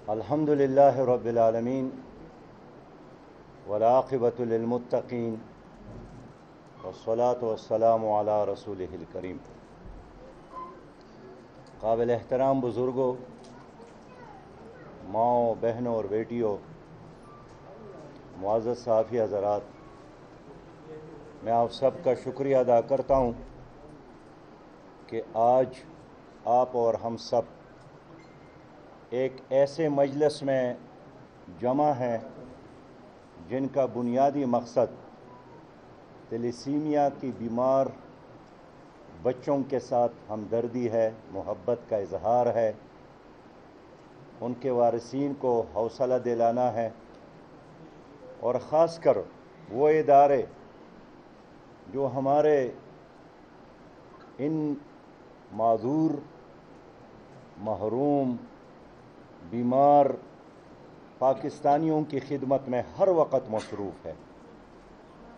الحمد للہ رب العالمین والعاقبۃ للمتقین والصلاة والسلام علی رسولہ الکریم۔ قابل احترام بزرگوں، ماؤں، بہنوں اور بیٹیوں، معزز صحافی حضرات، میں آپ سب کا شکریہ ادا کرتا ہوں کہ آج آپ اور ہم سب ایک ایسے مجلس میں جمع ہیں جن کا بنیادی مقصد تلیسیمیا کی بیمار بچوں کے ساتھ ہمدردی ہے، محبت کا اظہار ہے، ان کے وارثین کو حوصلہ دلانا ہے، اور خاص کر وہ ادارے جو ہمارے ان معذور، محروم، بیمار پاکستانیوں کی خدمت میں ہر وقت مصروف ہے،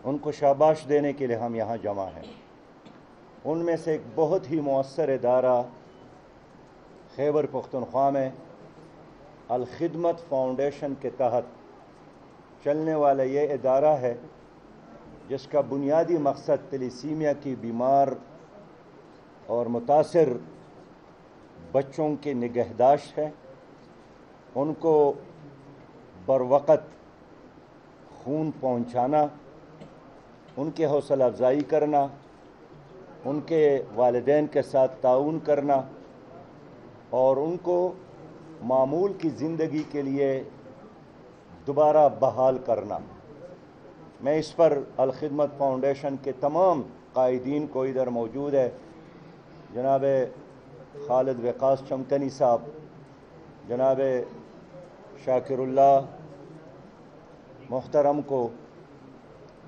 ان کو شاباش دینے کے لیے ہم یہاں جمع ہیں۔ ان میں سے ایک بہت ہی مؤثر ادارہ خیبر پختونخوا میں الخدمت فاؤنڈیشن کے تحت چلنے والا یہ ادارہ ہے جس کا بنیادی مقصد تلیسیمیا کی بیمار اور متاثر بچوں کی نگہداشت ہے، ان کو بروقت خون پہنچانا، ان کی حوصلہ افزائی کرنا، ان کے والدین کے ساتھ تعاون کرنا اور ان کو معمول کی زندگی کے لیے دوبارہ بحال کرنا۔ میں اس پر الخدمت فاؤنڈیشن کے تمام قائدین کو ادھر موجود ہے، جناب خالد وقاص چمکنی صاحب، جناب شاکر اللہ محترم کو،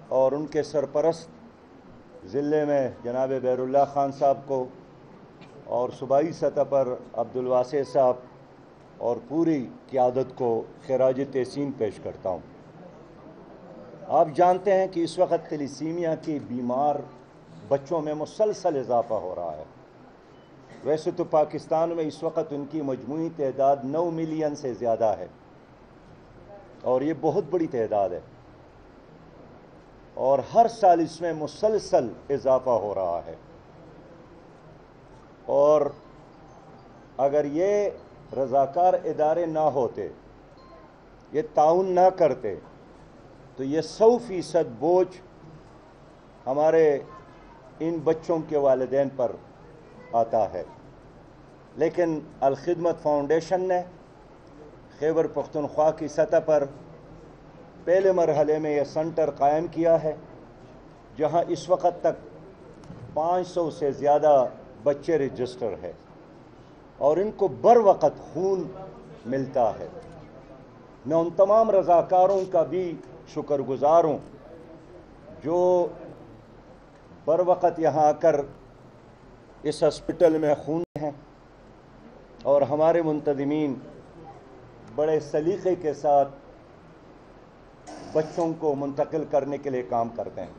اور ان کے سرپرست ضلع میں جناب بیر اللہ خان صاحب کو، اور صوبائی سطح پر عبدالواسع صاحب اور پوری قیادت کو خراج تحسین پیش کرتا ہوں۔ آپ جانتے ہیں کہ اس وقت تلیسیمیا کی بیمار بچوں میں مسلسل اضافہ ہو رہا ہے۔ ویسے تو پاکستان میں اس وقت ان کی مجموعی تعداد 9 ملین سے زیادہ ہے، اور یہ بہت بڑی تعداد ہے، اور ہر سال اس میں مسلسل اضافہ ہو رہا ہے۔ اور اگر یہ رضاکار ادارے نہ ہوتے، یہ تعاون نہ کرتے، تو یہ 100% بوجھ ہمارے ان بچوں کے والدین پر آتا ہے۔ لیکن الخدمت فاؤنڈیشن نے خیبر پختونخوا کی سطح پر پہلے مرحلے میں یہ سنٹر قائم کیا ہے، جہاں اس وقت تک 500 سے زیادہ بچے رجسٹر ہیں، اور ان کو بروقت خون ملتا ہے۔ میں ان تمام رضاکاروں کا بھی شکر گزار ہوں جو بروقت یہاں آ کر اس ہسپتال میں خون ہیں، اور ہمارے منتظمین بڑے سلیقے کے ساتھ بچوں کو منتقل کرنے کے لیے کام کرتے ہیں۔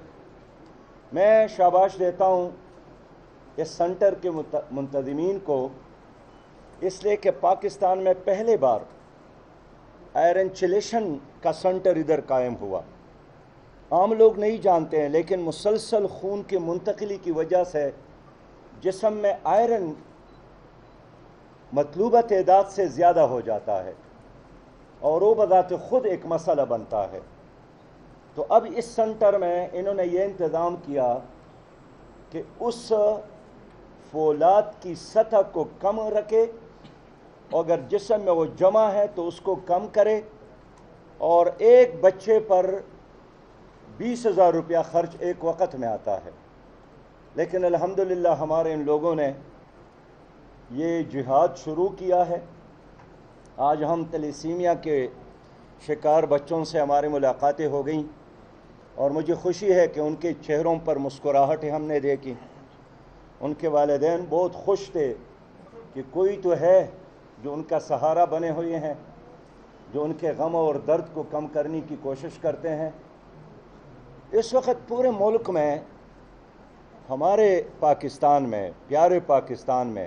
میں شاباش دیتا ہوں اس سنٹر کے منتظمین کو، اس لیے کہ پاکستان میں پہلے بار آئرن چلیشن کا سنٹر ادھر قائم ہوا۔ عام لوگ نہیں جانتے ہیں، لیکن مسلسل خون کی منتقلی کی وجہ سے جسم میں آئرن مطلوبہ تعداد سے زیادہ ہو جاتا ہے، اور وہ بذات خود ایک مسئلہ بنتا ہے۔ تو اب اس سنٹر میں انہوں نے یہ انتظام کیا کہ اس فولاد کی سطح کو کم رکھے، اگر جسم میں وہ جمع ہے تو اس کو کم کرے، اور ایک بچے پر 20,000 روپیہ خرچ ایک وقت میں آتا ہے۔ لیکن الحمدللہ ہمارے ان لوگوں نے یہ جہاد شروع کیا ہے۔ آج ہم تلیسیمیا کے شکار بچوں سے ہماری ملاقاتیں ہو گئیں، اور مجھے خوشی ہے کہ ان کے چہروں پر مسکراہٹ ہم نے دیکھی۔ ان کے والدین بہت خوش تھے کہ کوئی تو ہے جو ان کا سہارا بنے ہوئے ہیں، جو ان کے غم اور درد کو کم کرنے کی کوشش کرتے ہیں۔ اس وقت پورے ملک میں، ہمارے پاکستان میں، پیارے پاکستان میں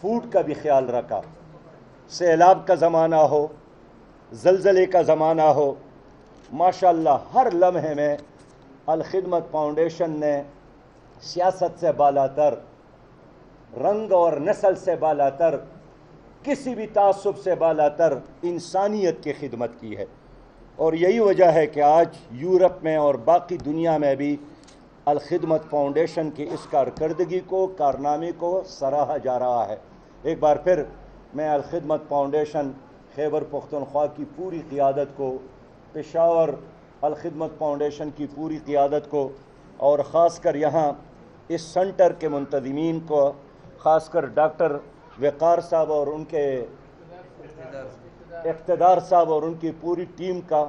فوڈ کا بھی خیال رکھا. سیلاب کا زمانہ ہو, زلزلے کا زمانہ ہو, ماشاءاللہ ہر لمحے میں الخدمت فاؤنڈیشن نے سیاست سے بالاتر, رنگ اور نسل سے بالاتر, کسی بھی تعصب سے بالاتر انسانیت کی خدمت کی ہے. اور یہی وجہ ہے کہ آج یورپ میں اور باقی دنیا میں بھی الخدمت فاؤنڈیشن کی اس کارکردگی کو, کارنامے کو سراہا جا رہا ہے. ایک بار پھر میں الخدمت فاؤنڈیشن خیبر پختونخوا کی پوری قیادت کو, پشاور الخدمت فاؤنڈیشن کی پوری قیادت کو, اور خاص کر یہاں اس سنٹر کے منتظمین کو, خاص کر ڈاکٹر وقار صاحب اور ان کے اقتدار صاحب اور ان کی پوری ٹیم کا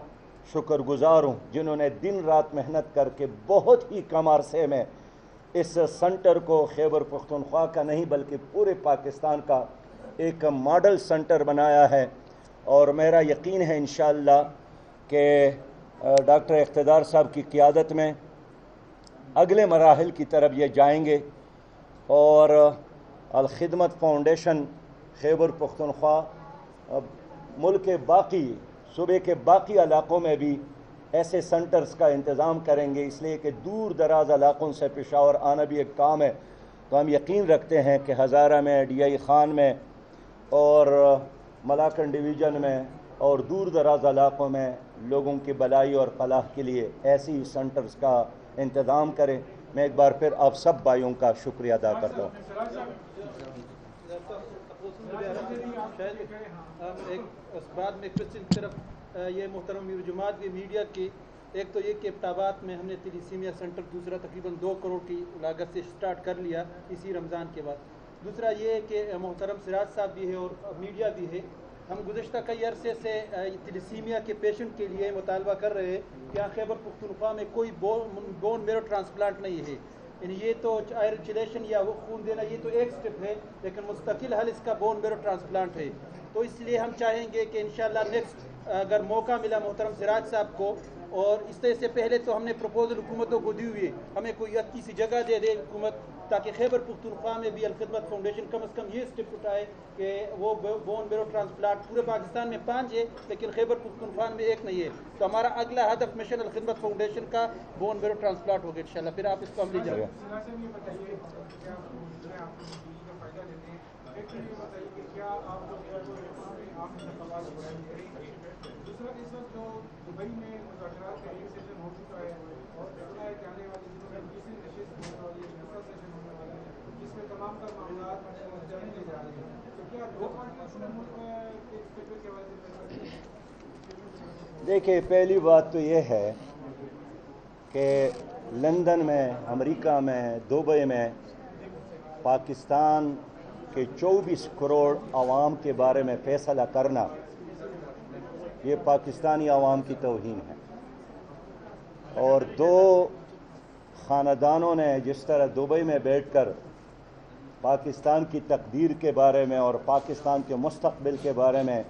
شکر گزار ہوں, جنہوں نے دن رات محنت کر کے بہت ہی کم عرصے میں اس سنٹر کو خیبر پختونخوا کا نہیں بلکہ پورے پاکستان کا ایک ماڈل سنٹر بنایا ہے. اور میرا یقین ہے انشاءاللہ کہ ڈاکٹر اقتدار صاحب کی قیادت میں اگلے مراحل کی طرف یہ جائیں گے, اور الخدمت فاؤنڈیشن خیبر پختونخوا ملک کے باقی صوبے کے باقی علاقوں میں بھی ایسے سنٹرز کا انتظام کریں گے, اس لیے کہ دور دراز علاقوں سے پشاور آنا بھی ایک کام ہے. تو ہم یقین رکھتے ہیں کہ ہزارہ میں, ڈی آئی خان میں اور ملاکنڈ ڈویژن میں اور دور دراز علاقوں میں لوگوں کی بھلائی اور فلاح کے لیے ایسی سنٹرز کا انتظام کریں. میں ایک بار پھر آپ سب بھائیوں کا شکریہ ادا کرتا ہوں. بعد میں کوشچن کی طرف یہ محترم امیر جماعت بھی میڈیا کی, ایک تو یہ کہ ابتابات میں ہم نے تلیسیمیا سنٹر دوسرا تقریباً 2 کروڑ کی لاگت سے سٹارٹ کر لیا اسی رمضان کے بعد. دوسرا یہ کہ محترم سراج صاحب بھی ہے اور میڈیا بھی ہے, ہم گزشتہ کئی عرصے سے تلیسیمیا کے پیشنٹ کے لیے مطالبہ کر رہے ہیں کہ یہاں خیبر پختونخوا میں کوئی بون میرو ٹرانسپلانٹ نہیں ہے. یعنی یہ تو آئرن چلیشن یا وہ خون دینا یہ تو ایک سٹیپ ہے, لیکن مستقل حل اس کا بون میرو ٹرانسپلانٹ ہے. تو اس لیے ہم چاہیں گے کہ انشاءاللہ نیکسٹ اگر موقع ملا محترم سراج صاحب کو, اور اس طرح سے پہلے تو ہم نے پروپوزل حکومتوں کو دی ہوئی ہے, ہمیں کوئی اچھی سی جگہ دے دے حکومت, تاکہ خیبر پختونخوا میں بھی الخدمت فاؤنڈیشن کم از کم یہ سٹیپ اٹھائے کہ وہ بون میرو ٹرانسپلانٹ پورے پاکستان میں 5 ہے لیکن خیبر پختونخوا میں 1 نہیں ہے. تو ہمارا اگلا ہدف مشن الخدمت فاؤنڈیشن کا بون میرو ٹرانسپلانٹ ہوگا انشاءاللہ. پھر آپ اس کو عملی جائیں. دوسرا اس وقت جو دبئی میں مذاکرات کا ایک سیشن ہو چکا ہے اور سنا ہے کہ آنے والی دنوں میں دوسری نشست ہونے والی ہے, دوسرا سیشن ہونے والا ہے جس میں تمام تر معاملات جانے جا رہے ہیں. تو کیا دو پارٹیاں اپنے ملک کے اسٹیٹمنٹ کے حوالے سے فیصلہ؟ دیکھیے, پہلی بات تو یہ ہے کہ لندن میں, امریکہ میں, دبئی میں پاکستان کے 24 کروڑ عوام کے بارے میں فیصلہ کرنا یہ پاکستانی عوام کی توہین ہے. اور 2 خاندانوں نے جس طرح دبئی میں بیٹھ کر پاکستان کی تقدیر کے بارے میں اور پاکستان کے مستقبل کے بارے میں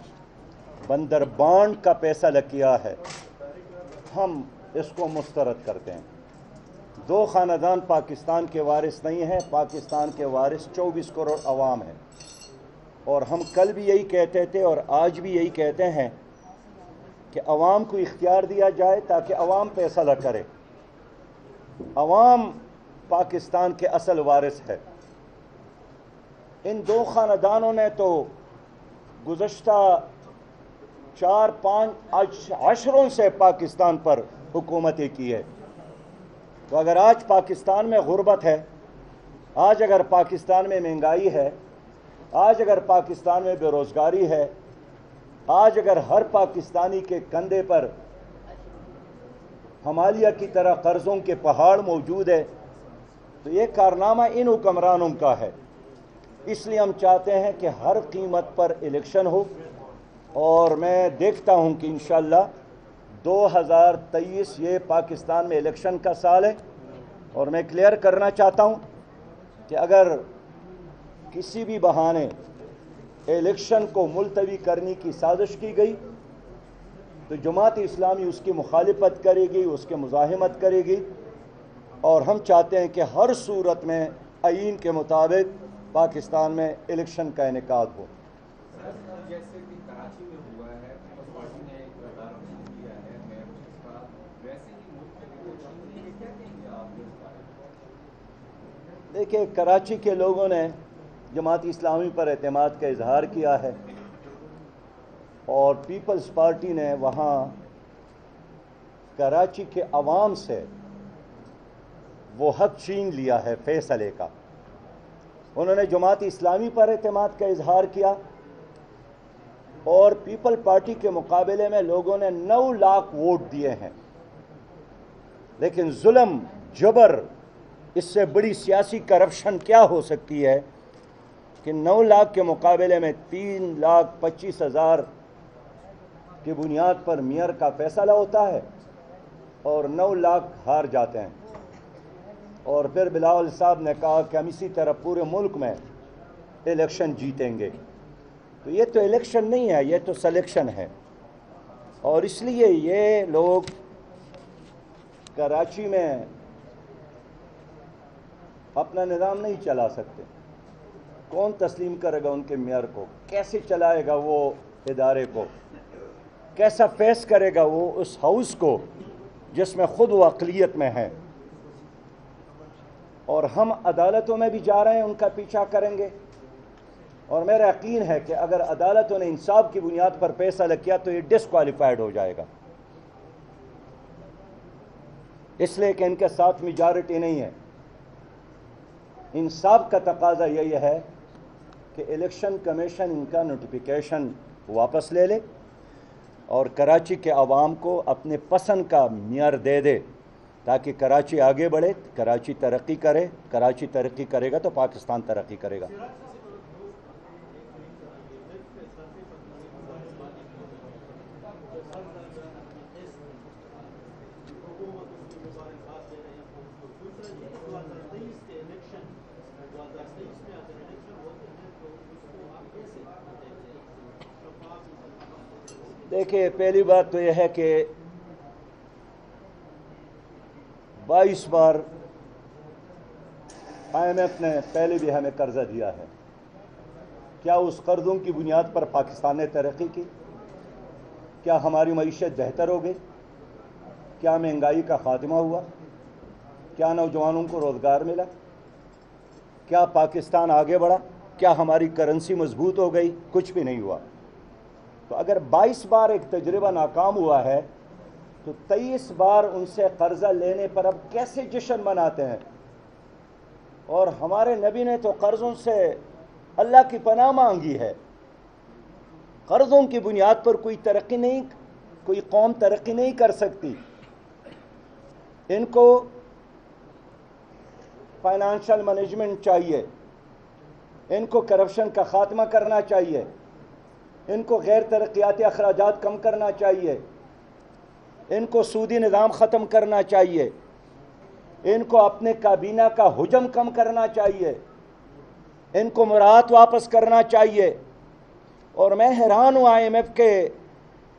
بندر بانڈ کا فیصلہ کیا ہے, ہم اس کو مسترد کرتے ہیں. 2 خاندان پاکستان کے وارث نہیں ہیں, پاکستان کے وارث 24 کروڑ عوام ہیں. اور ہم کل بھی یہی کہتے تھے اور آج بھی یہی کہتے ہیں کہ عوام کو اختیار دیا جائے تاکہ عوام فیصلہ کرے. عوام پاکستان کے اصل وارث ہے. ان 2 خاندانوں نے تو گزشتہ 4-5 عشروں سے پاکستان پر حکومتیں کی ہے. تو اگر آج پاکستان میں غربت ہے, آج اگر پاکستان میں مہنگائی ہے, آج اگر پاکستان میں بے روزگاری ہے, آج اگر ہر پاکستانی کے کندھے پر ہمالیہ کی طرح قرضوں کے پہاڑ موجود ہے, تو یہ کارنامہ ان حکمرانوں کا ہے. اس لیے ہم چاہتے ہیں کہ ہر قیمت پر الیکشن ہو, اور میں دیکھتا ہوں کہ انشاءاللہ 2023 یہ پاکستان میں الیکشن کا سال ہے. اور میں کلیئر کرنا چاہتا ہوں کہ اگر کسی بھی بہانے الیکشن کو ملتوی کرنے کی سازش کی گئی تو جماعت اسلامی اس کی مخالفت کرے گی, اس کے مزاحمت کرے گی. اور ہم چاہتے ہیں کہ ہر صورت میں آئین کے مطابق پاکستان میں الیکشن کا انعقاد ہو۔ جیسے کہ کراچی میں ہوا ہے، پیپلز پارٹی نے ایک ادارہ کیا ہے میئر کا، ویسے ہی ملک میں بھی الیکشن ہے، کیا کہیں گے آپ اس بارے میں؟ دیکھیے، کراچی کے لوگوں نے جماعت اسلامی پر اعتماد کا اظہار کیا ہے اور پیپلز پارٹی نے وہاں کراچی کے عوام سے وہ حق چھین لیا ہے فیصلے کا۔ انہوں نے جماعت اسلامی پر اعتماد کا اظہار کیا اور پیپل پارٹی کے مقابلے میں لوگوں نے 9 لاکھ ووٹ دیے ہیں، لیکن ظلم، جبر، اس سے بڑی سیاسی کرپشن کیا ہو سکتی ہے کہ 9 لاکھ کے مقابلے میں 3,25,000 کی بنیاد پر میئر کا فیصلہ ہوتا ہے اور 9 لاکھ ہار جاتے ہیں۔ اور پھر بلاول صاحب نے کہا کہ ہم اسی طرح پورے ملک میں الیکشن جیتیں گے۔ تو یہ تو الیکشن نہیں ہے، یہ تو سلیکشن ہے، اور اس لیے یہ لوگ کراچی میں اپنا نظام نہیں چلا سکتے۔ کون تسلیم کرے گا ان کے میئر کو؟ کیسے چلائے گا وہ ادارے کو؟ کیسا فیس کرے گا وہ اس ہاؤس کو جس میں خود وہ اقلیت میں ہیں؟ اور ہم عدالتوں میں بھی جا رہے ہیں، ان کا پیچھا کریں گے، اور میرا یقین ہے کہ اگر عدالتوں نے انصاف کی بنیاد پر فیصلہ کیا تو یہ ڈسکوالیفائڈ ہو جائے گا، اس لیے کہ ان کے ساتھ میجارٹی نہیں ہے۔ انصاف کا تقاضا یہی ہے کہ الیکشن کمیشن ان کا نوٹیفیکیشن واپس لے لے اور کراچی کے عوام کو اپنے پسند کا میئر دے دے تاکہ کراچی آگے بڑھے، کراچی ترقی کرے۔ کراچی ترقی کرے گا تو پاکستان ترقی کرے گا۔ دیکھیں، پہلی بات تو یہ ہے کہ 22 بار IMF نے پہلے بھی ہمیں قرضہ دیا ہے۔ کیا اس قرضوں کی بنیاد پر پاکستان نے ترقی کی؟ کیا ہماری معیشت بہتر ہو گئی؟ کیا مہنگائی کا خاتمہ ہوا؟ کیا نوجوانوں کو روزگار ملا؟ کیا پاکستان آگے بڑھا؟ کیا ہماری کرنسی مضبوط ہو گئی؟ کچھ بھی نہیں ہوا۔ تو اگر 22 بار ایک تجربہ ناکام ہوا ہے تو 23 بار ان سے قرضہ لینے پر اب کیسے جشن مناتے ہیں؟ اور ہمارے نبی نے تو قرضوں سے اللہ کی پناہ مانگی ہے۔ قرضوں کی بنیاد پر کوئی قوم ترقی نہیں کر سکتی۔ ان کو فائنانشل مینجمنٹ چاہیے، ان کو کرپشن کا خاتمہ کرنا چاہیے، ان کو غیر ترقیاتی اخراجات کم کرنا چاہیے، ان کو سودی نظام ختم کرنا چاہیے، ان کو اپنے کابینہ کا حجم کم کرنا چاہیے، ان کو مراعات واپس کرنا چاہیے۔ اور میں حیران ہوں IMF کے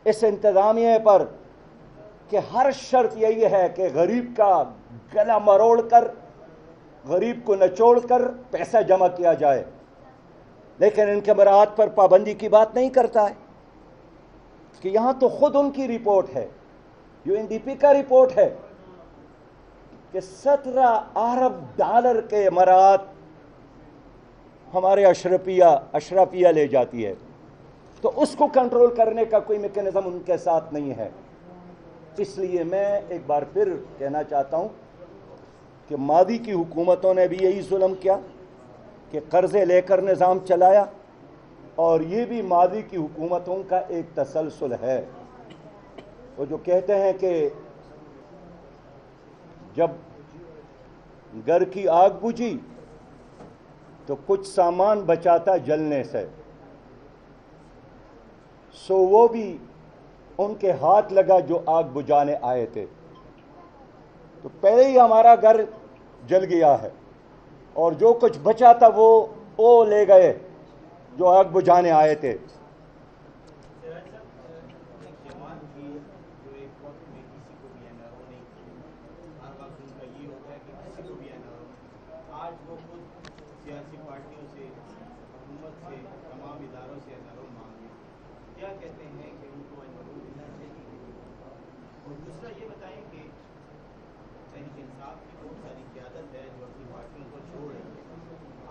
اس انتظامیہ پر کہ ہر شرط یہی ہے کہ غریب کا گلا مروڑ کر، غریب کو نچوڑ کر پیسہ جمع کیا جائے، لیکن ان کے مراعات پر پابندی کی بات نہیں کرتا ہے۔ کہ یہاں تو خود ان کی رپورٹ ہے، UNDP کا رپورٹ ہے کہ 17 ارب ڈالر کے مراعات ہمارے اشرفیہ لے جاتی ہے، تو اس کو کنٹرول کرنے کا کوئی میکینزم ان کے ساتھ نہیں ہے۔ اس لیے میں ایک بار پھر کہنا چاہتا ہوں کہ ماضی کی حکومتوں نے بھی یہی ظلم کیا کہ قرضے لے کر نظام چلایا، اور یہ بھی ماضی کی حکومتوں کا ایک تسلسل ہے۔ وہ جو کہتے ہیں کہ جب گھر کی آگ بجھی تو کچھ سامان بچا تھا جلنے سے، سو وہ بھی ان کے ہاتھ لگا جو آگ بجھانے آئے تھے۔ تو پہلے ہی ہمارا گھر جل گیا ہے، اور جو کچھ بچا تھا وہ لے گئے جو آگ بجھانے آئے تھے۔ آج وہ خود سیاسی پارٹیوں سے آپ کی بہت ساری قیادت ہے جو اپنی پارٹیوں کو چھوڑ رہی ہے،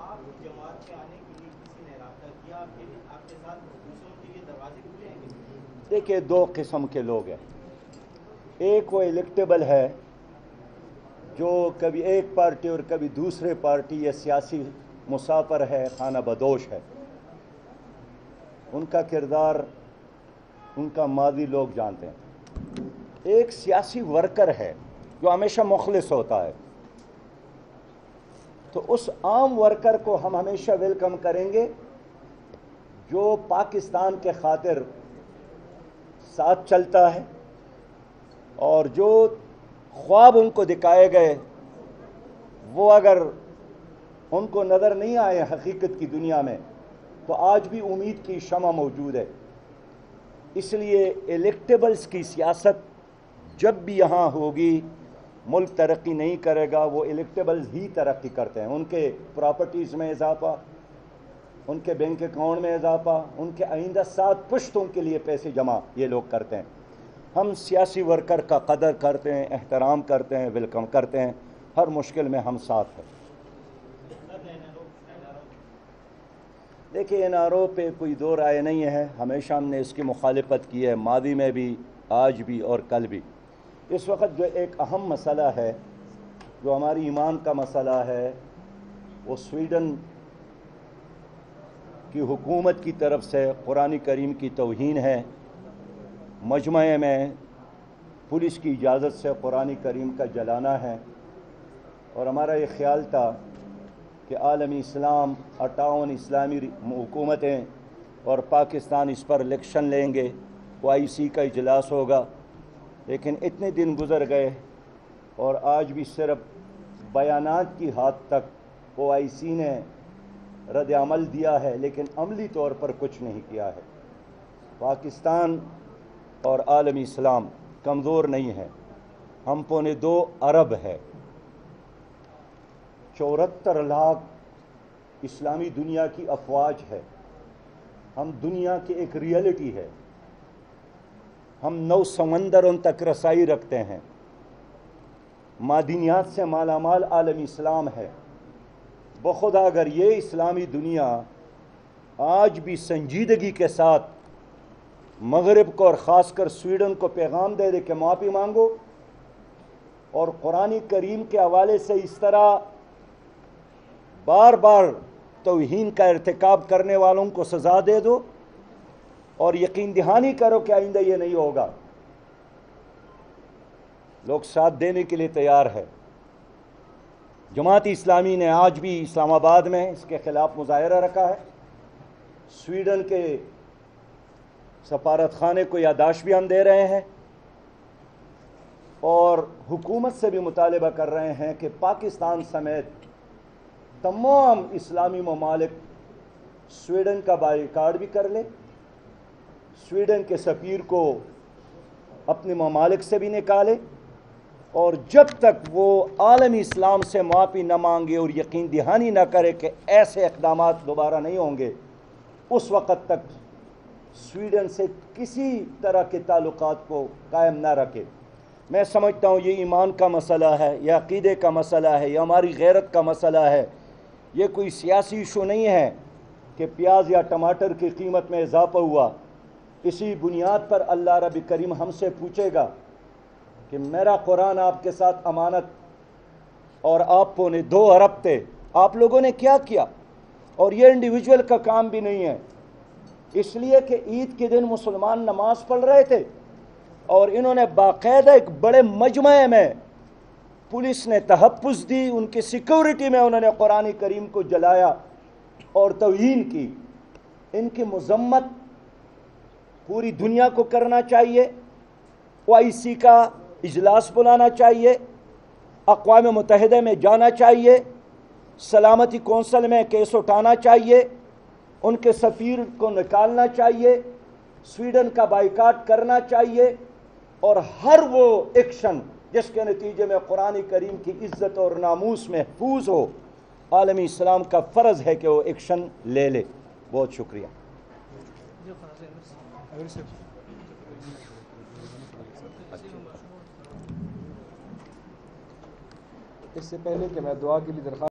آپ جماعت میں آنے کے لیے کسی نے رابطہ کیا؟ آپ کے ساتھ دوسروں کے لیے دروازے کھلے ہیں کہ؟ دیکھیے، دو قسم کے لوگ ہیں. ایک وہ الیکٹیبل ہے جو کبھی ایک پارٹی اور کبھی دوسرے پارٹی یا سیاسی مسافر ہے، خانہ بدوش ہے. ان کا کردار، ان کا ماضی لوگ جانتے ہیں. ایک سیاسی ورکر ہے جو ہمیشہ مخلص ہوتا ہے. تو اس عام ورکر کو ہم ہمیشہ ویلکم کریں گے جو پاکستان کے خاطر ساتھ چلتا ہے اور جو خواب ان کو دکھائے گئے وہ اگر ان کو نظر نہیں آئے حقیقت کی دنیا میں تو آج بھی امید کی شمع موجود ہے. اس لیے الیکٹیبلز کی سیاست جب بھی یہاں ہوگی ملک ترقی نہیں کرے گا. وہ الیکٹیبلز ہی ترقی کرتے ہیں. ان کے پراپرٹیز میں اضافہ، ان کے بینک اکاؤنٹ میں اضافہ، ان کے آئندہ 7 پشتوں کے لیے پیسے جمع یہ لوگ کرتے ہیں. ہم سیاسی ورکر کا قدر کرتے ہیں، احترام کرتے ہیں، ویلکم کرتے ہیں. ہر مشکل میں ہم ساتھ ہیں. دیکھیے، این آر او پہ کوئی دو رائے نہیں ہے. ہمیشہ ہم نے اس کی مخالفت کی ہے، ماضی میں بھی، آج بھی اور کل بھی. اس وقت جو ایک اہم مسئلہ ہے، جو ہماری ایمان کا مسئلہ ہے، وہ سویڈن کی حکومت کی طرف سے قرآن کریم کی توہین ہے. مجمع میں پولیس کی اجازت سے قرآن کریم کا جلانا ہے. اور ہمارا یہ خیال تھا کہ عالمی اسلام 58 اسلامی حکومتیں اور پاکستان اس پر الیکشن لیں گے، OIC کا اجلاس ہوگا. لیکن اتنے دن گزر گئے اور آج بھی صرف بیانات کی حد تک OIC نے رد عمل دیا ہے، لیکن عملی طور پر کچھ نہیں کیا ہے. پاکستان اور عالمی اسلام کمزور نہیں ہے. ہم 2.25 ارب ہے. 74 لاکھ اسلامی دنیا کی افواج ہے. ہم دنیا کی ایک ریئلٹی ہے. ہم 9 سمندروں تک رسائی رکھتے ہیں. معدنیات سے مالا مال عالمی اسلام ہے. بخدا اگر یہ اسلامی دنیا آج بھی سنجیدگی کے ساتھ مغرب کو اور خاص کر سویڈن کو پیغام دے کہ معافی مانگو اور قرآن کریم کے حوالے سے اس طرح بار بار توہین کا ارتکاب کرنے والوں کو سزا دے دو اور یقین دہانی کرو کہ آئندہ یہ نہیں ہوگا، لوگ ساتھ دینے کے لیے تیار ہے. جماعت اسلامی نے آج بھی اسلام آباد میں اس کے خلاف مظاہرہ رکھا ہے. سویڈن کے سفارت خانے کو یادداشت بھی ہم دے رہے ہیں اور حکومت سے بھی مطالبہ کر رہے ہیں کہ پاکستان سمیت تمام اسلامی ممالک سویڈن کا بائیکاٹ بھی کر لے، سویڈن کے سفیر کو اپنے ممالک سے بھی نکالے، اور جب تک وہ عالمی اسلام سے معافی نہ مانگے اور یقین دہانی نہ کرے کہ ایسے اقدامات دوبارہ نہیں ہوں گے، اس وقت تک سویڈن سے کسی طرح کے تعلقات کو قائم نہ رکھے. میں سمجھتا ہوں یہ ایمان کا مسئلہ ہے، یہ عقیدے کا مسئلہ ہے، یہ ہماری غیرت کا مسئلہ ہے. یہ کوئی سیاسی ایشو نہیں ہے کہ پیاز یا ٹماٹر کی قیمت میں اضافہ ہوا. اسی بنیاد پر اللہ رب کریم ہم سے پوچھے گا کہ میرا قرآن آپ کے ساتھ امانت اور آپ 2.25 ارب تھے، آپ لوگوں نے کیا کیا؟ اور یہ انڈیویجول کا کام بھی نہیں ہے. اس لیے کہ عید کے دن مسلمان نماز پڑھ رہے تھے اور انہوں نے باقاعدہ ایک بڑے مجمع میں پولیس نے تحفظ دی، ان کی سیکورٹی میں انہوں نے قرآن کریم کو جلایا اور توہین کی. ان کی مذمت پوری دنیا کو کرنا چاہیے. OIC کا اجلاس بلانا چاہیے، اقوام متحدہ میں جانا چاہیے، سلامتی کونسل میں کیس اٹھانا چاہیے، ان کے سفیر کو نکالنا چاہیے، سویڈن کا بائیکاٹ کرنا چاہیے، اور ہر وہ ایکشن جس کے نتیجے میں قرآن کریم کی عزت اور ناموس محفوظ ہو، عالمی اسلام کا فرض ہے کہ وہ ایکشن لے لے. بہت شکریہ. اس سے پہلے کہ میں دعا کے لیے درخواست